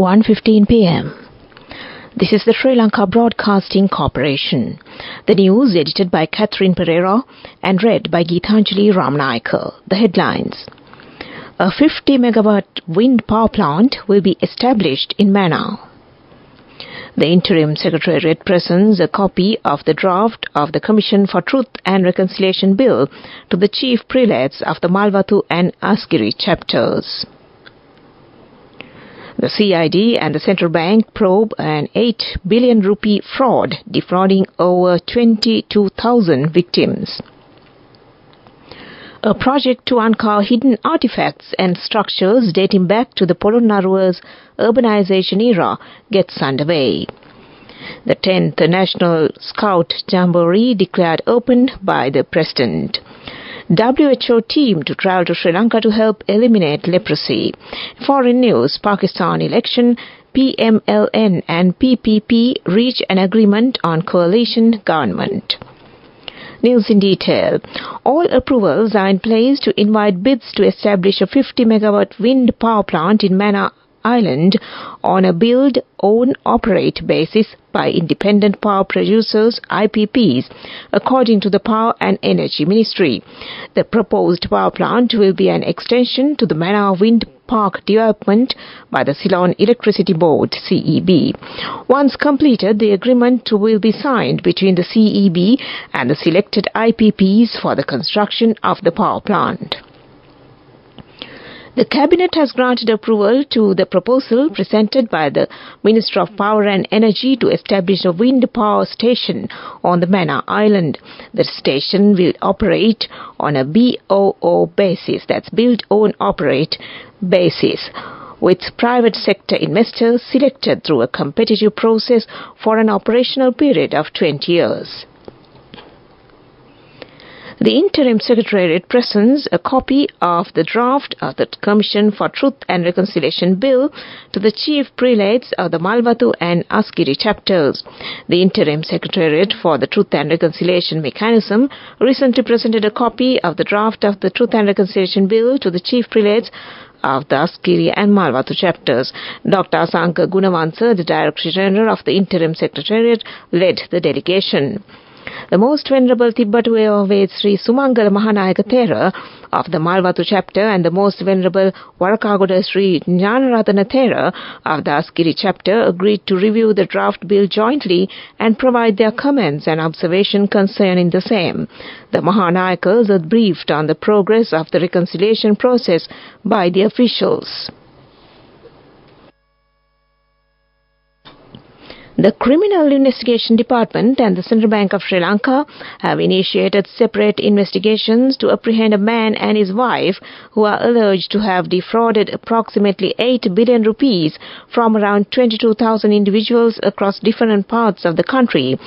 1:15 p.m. This is the Sri Lanka Broadcasting Corporation. The news edited by Catherine Pereira and read by Geethanjali Ramnaika. The headlines. A 50-megawatt wind power plant will be established in Mannar. The Interim Secretariat presents a copy of the draft of the Commission for Truth and Reconciliation Bill to the Chief Prelates of the Malwathu and Asgiri chapters. The CID and the Central Bank probe an 8 billion rupee fraud defrauding over 22,000 victims. A project to uncover hidden artifacts and structures dating back to the Polonnaruwa's urbanization era gets underway. The 10th National Scout Jamboree declared open by the President. WHO team to travel to Sri Lanka to help eliminate leprosy. Foreign news, Pakistan election, PMLN and PPP reach an agreement on coalition government. News in detail. All approvals are in place to invite bids to establish a 50-megawatt wind power plant in Mannar Island on a build, own, operate basis by independent power producers (IPPs), according to the Power and Energy Ministry. The proposed power plant will be an extension to the Mannar Wind Park development by the Ceylon Electricity Board (CEB). Once completed, the agreement will be signed between the CEB and the selected IPPs for the construction of the power plant. The Cabinet has granted approval to the proposal presented by the Minister of Power and Energy to establish a wind power station on the Mannar Island. The station will operate on a BOO basis, that's Build, Own, Operate basis, with private sector investors selected through a competitive process for an operational period of 20 years. The Interim Secretariat presents a copy of the draft of the Commission for Truth and Reconciliation Bill to the Chief Prelates of the Malwathu and Asgiri chapters. The Interim Secretariat for the Truth and Reconciliation Mechanism recently presented a copy of the draft of the Truth and Reconciliation Bill to the Chief Prelates of the Asgiri and Malwathu chapters. Dr. Asanka Gunawansa, the Director General of the Interim Secretariat, led the delegation. The Most Venerable Tibbatu Eowave Sri Sumangala Mahanayaka Thera of the Malwathu chapter and the Most Venerable Warakagoda Sri Jnanaratana Thera of the Asgiri chapter agreed to review the draft bill jointly and provide their comments and observation concerning the same. The Mahanayakas are briefed on the progress of the reconciliation process by the officials. The Criminal Investigation Department and the Central Bank of Sri Lanka have initiated separate investigations to apprehend a man and his wife who are alleged to have defrauded approximately 8 billion rupees from around 22,000 individuals across different parts of the country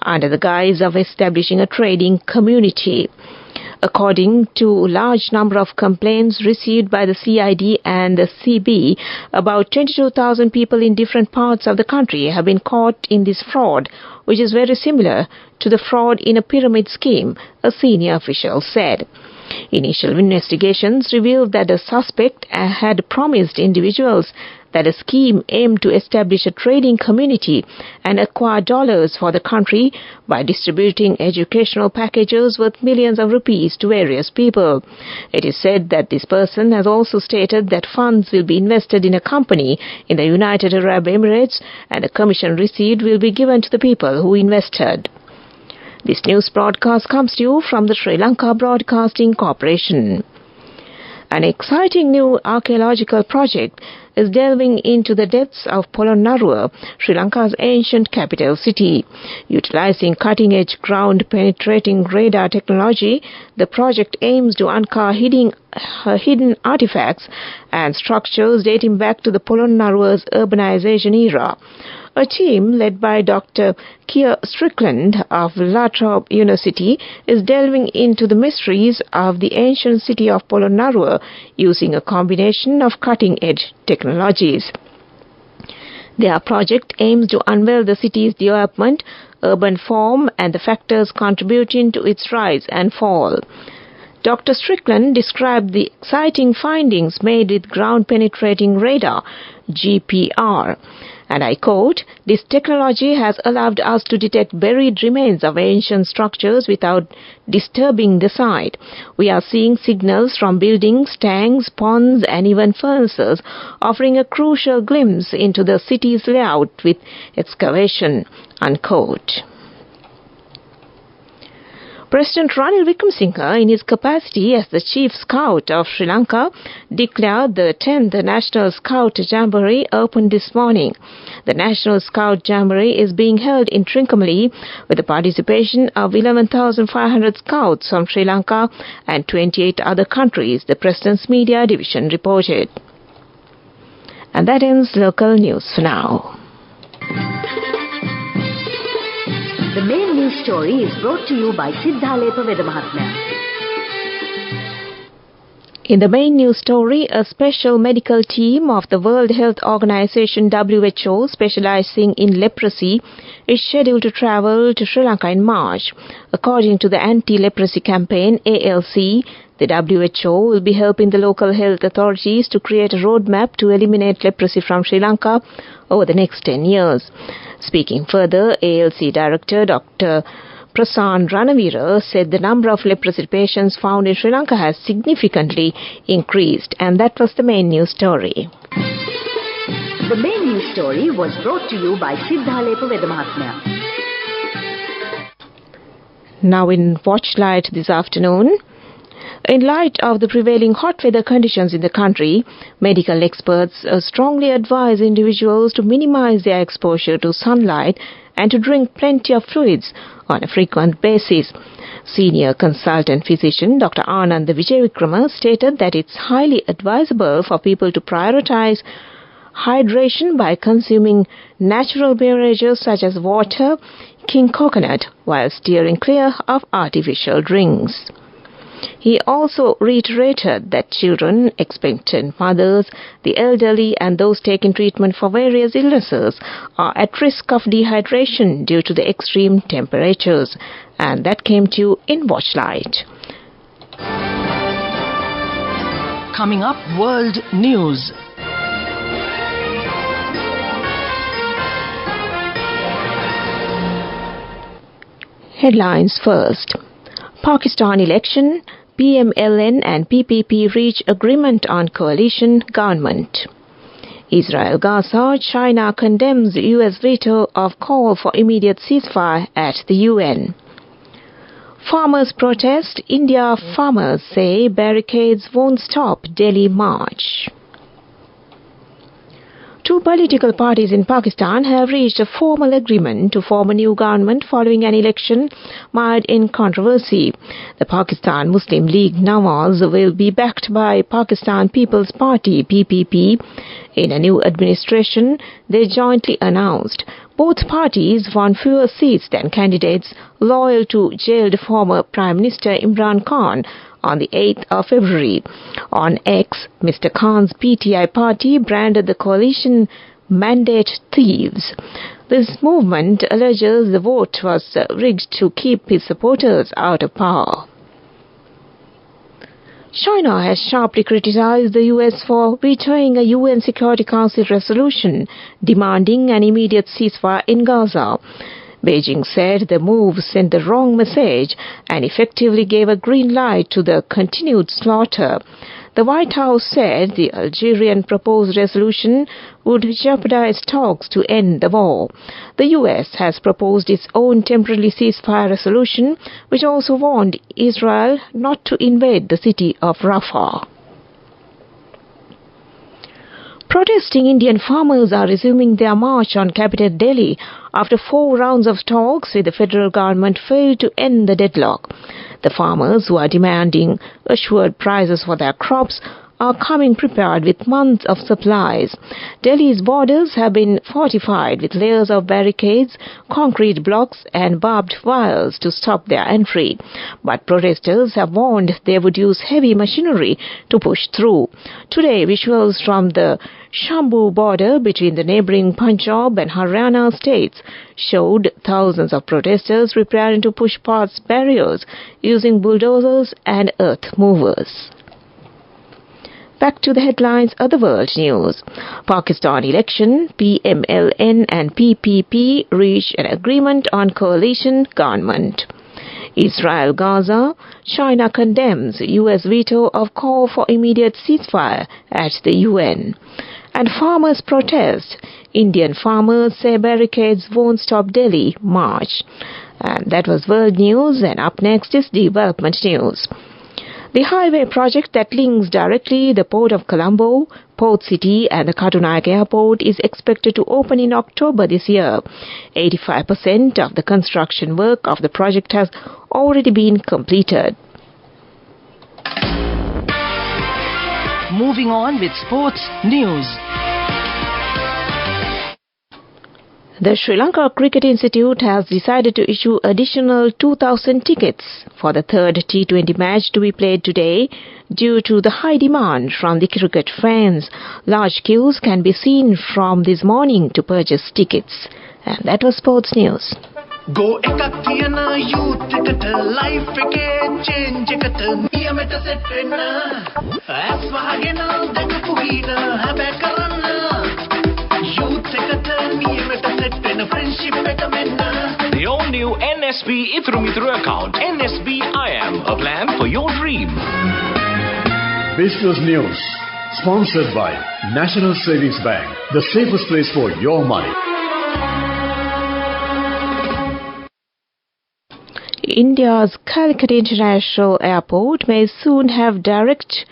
under the guise of establishing a trading community. According to a large number of complaints received by the CID and the CB, about 22,000 people in different parts of the country have been caught in this fraud, which is very similar to the fraud in a pyramid scheme, a senior official said. Initial investigations revealed that the suspect had promised individuals that a scheme aimed to establish a trading community and acquire dollars for the country by distributing educational packages worth millions of rupees to various people. It is said that this person has also stated that funds will be invested in a company in the United Arab Emirates and the commission received will be given to the people who invested. This news broadcast comes to you from the Sri Lanka Broadcasting Corporation. An exciting new archaeological project is delving into the depths of Polonnaruwa, Sri Lanka's ancient capital city. Utilizing cutting-edge ground-penetrating radar technology, the project aims to uncover hidden artifacts and structures dating back to the Polonnaruwa's urbanization era. A team led by Dr. Keir Strickland of La Trobe University is delving into the mysteries of the ancient city of Polonnaruwa using a combination of cutting-edge technologies. Their project aims to unveil the city's development, urban form, and the factors contributing to its rise and fall. Dr. Strickland described the exciting findings made with ground-penetrating radar, GPR. And I quote, "This technology has allowed us to detect buried remains of ancient structures without disturbing the site. We are seeing signals from buildings, tanks, ponds, and even furnaces, offering a crucial glimpse into the city's layout with excavation," unquote. President Ranil Wickremesinghe, in his capacity as the Chief Scout of Sri Lanka, declared the 10th National Scout Jamboree open this morning. The National Scout Jamboree is being held in Trincomalee with the participation of 11,500 scouts from Sri Lanka and 28 other countries, the President's Media Division reported. And that ends local news for now. The main news story is brought to you by Sinhala Mahatmya. In the main news story, a special medical team of the World Health Organization WHO specializing in leprosy is scheduled to travel to Sri Lanka in March. According to the anti-leprosy campaign ALC, the WHO will be helping the local health authorities to create a roadmap to eliminate leprosy from Sri Lanka over the next 10 years. Speaking further, ALC Director Dr. Prasan Ranavira said the number of leprosy patients found in Sri Lanka has significantly increased, and that was the main news story. The main news story was brought to you by Sinhala Mahatmya. Now in Watchlight this afternoon. In light of the prevailing hot weather conditions in the country, medical experts strongly advise individuals to minimize their exposure to sunlight and to drink plenty of fluids on a frequent basis. Senior consultant physician Dr. Anand Vijayavikrama stated that it's highly advisable for people to prioritize hydration by consuming natural beverages such as water, king coconut, while steering clear of artificial drinks. He also reiterated that children, expectant mothers, the elderly and those taking treatment for various illnesses are at risk of dehydration due to the extreme temperatures. And that came to you in Watchlight. Coming up, World News. Headlines first. Pakistan election, PMLN and PPP reach agreement on coalition government. Israel-Gaza, China condemns U.S. veto of call for immediate ceasefire at the UN. Farmers protest, India farmers say barricades won't stop Delhi march. Two political parties in Pakistan have reached a formal agreement to form a new government following an election mired in controversy. The Pakistan Muslim League Nawaz will be backed by Pakistan People's Party (PPP) in a new administration, they jointly announced. Both parties won fewer seats than candidates loyal to jailed former Prime Minister Imran Khan on the 8th of February. On X, Mr. Khan's PTI party branded the coalition mandate thieves. This movement alleges the vote was rigged to keep his supporters out of power. China has sharply criticized the U.S. for vetoing a UN Security Council resolution demanding an immediate ceasefire in Gaza. Beijing said the move sent the wrong message and effectively gave a green light to the continued slaughter. The White House said the Algerian proposed resolution would jeopardize talks to end the war. The U.S. has proposed its own temporary ceasefire resolution, which also warned Israel not to invade the city of Rafah. Protesting Indian farmers are resuming their march on capital Delhi after 4 rounds of talks with the federal government failed to end the deadlock. The farmers, who are demanding assured prices for their crops, are coming prepared with months of supplies. Delhi's borders have been fortified with layers of barricades, concrete blocks and barbed wires to stop their entry. But protesters have warned they would use heavy machinery to push through. Today, visuals from the Shambhu border between the neighboring Punjab and Haryana states showed thousands of protesters preparing to push past barriers using bulldozers and earth movers. Back to the headlines of the world news. Pakistan election, PMLN and PPP reach an agreement on coalition government. Israel Gaza, China condemns U.S. veto of call for immediate ceasefire at the UN. And farmers protest. Indian farmers say barricades won't stop Delhi march. And that was world news, and up next is development news. The highway project that links directly the port of Colombo, Port City and the Katunayak Airport is expected to open in October this year. 85% of the construction work of the project has already been completed. Moving on with sports news. The Sri Lanka Cricket Institute has decided to issue additional 2,000 tickets for the third T20 match to be played today due to the high demand from the cricket fans. Large queues can be seen from this morning to purchase tickets. And that was sports news. Go ekak thiyana youth eකට life එකේ change එකට නියමෙට set වෙන්න ඇස් වහගෙන දැකපු හින හැබැයි කරන්න youth එකට නියමෙට set වෙන්න friendship එක මෙන්න. The all new NSB Ithru account, NSB IM, a plan for your dream. Business news sponsored by National Savings Bank, the safest place for your money. India's Calicut International Airport may soon have direct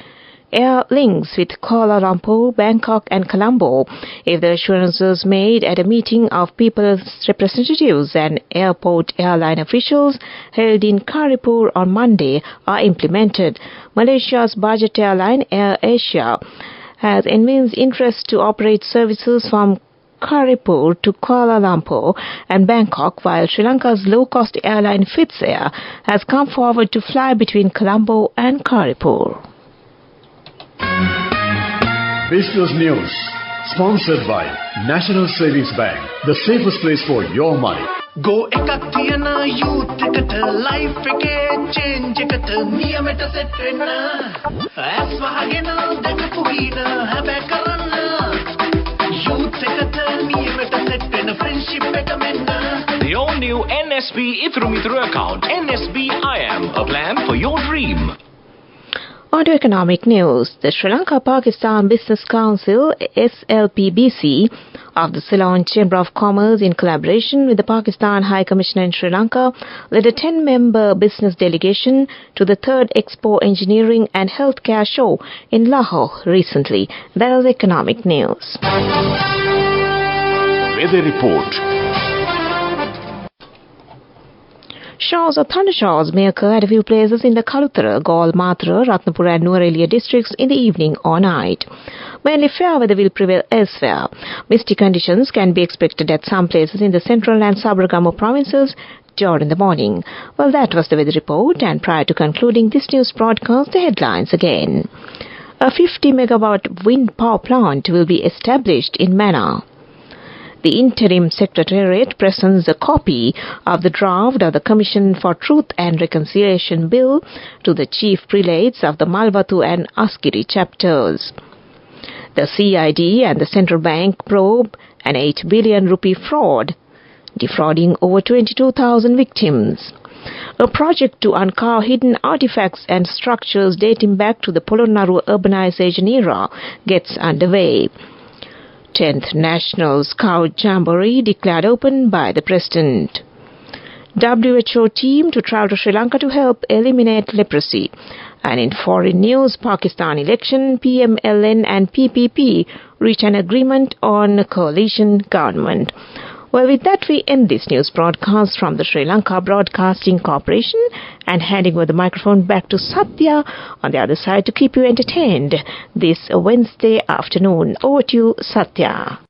air links with Kuala Lumpur, Bangkok and Colombo if the assurances made at a meeting of people's representatives and airport airline officials held in Karipur on Monday are implemented. Malaysia's budget airline Air Asia has evinced interest to operate services from Karipur to Kuala Lumpur and Bangkok, while Sri Lanka's low-cost airline Fitzair has come forward to fly between Colombo and Karipur. Business news sponsored by National Savings Bank, the safest place for your money. Go ekak thiyana youth එකට life එකේ change එකට නියමෙට set වෙන්න ඇස් වහගෙන දැකපු හින හැබැයි කරන්න youth එකට නියමෙට set වෙන්න friendship එක මෙන්න. The all new NSB Ithru account, NSB IM, a plan for your dream. On to economic news. The Sri Lanka-Pakistan Business Council, SLBC, of the Ceylon Chamber of Commerce in collaboration with the Pakistan High Commissioner in Sri Lanka led a 10-member business delegation to the 3rd Expo Engineering and Healthcare Show in Lahore recently. That was economic news. Weather report. Showers or thundershowers may occur at a few places in the Kalutara, Gaul, Mathura, Ratnapura and Nuwara districts in the evening or night. Mainly fair weather will prevail elsewhere. Misty conditions can be expected at some places in the central and Sabaragamu provinces during the morning. Well, that was the weather report, and prior to concluding this news broadcast, the headlines again. A 50-megawatt wind power plant will be established in Mannar. The Interim Secretariat presents a copy of the draft of the Commission for Truth and Reconciliation Bill to the Chief Prelates of the Malvatu and Askiri chapters. The CID and the Central Bank probe an 8 billion rupee fraud, defrauding over 22,000 victims. A project to uncover hidden artifacts and structures dating back to the Polonnaruwa urbanization era gets underway. 10th National Scout Jamboree declared open by the President. WHO team to travel to Sri Lanka to help eliminate leprosy. And in foreign news, Pakistan election, PMLN and PPP reach an agreement on a coalition government. Well, with that, we end this news broadcast from the Sri Lanka Broadcasting Corporation and handing over the microphone back to Satya on the other side to keep you entertained this Wednesday afternoon. Over to you, Satya.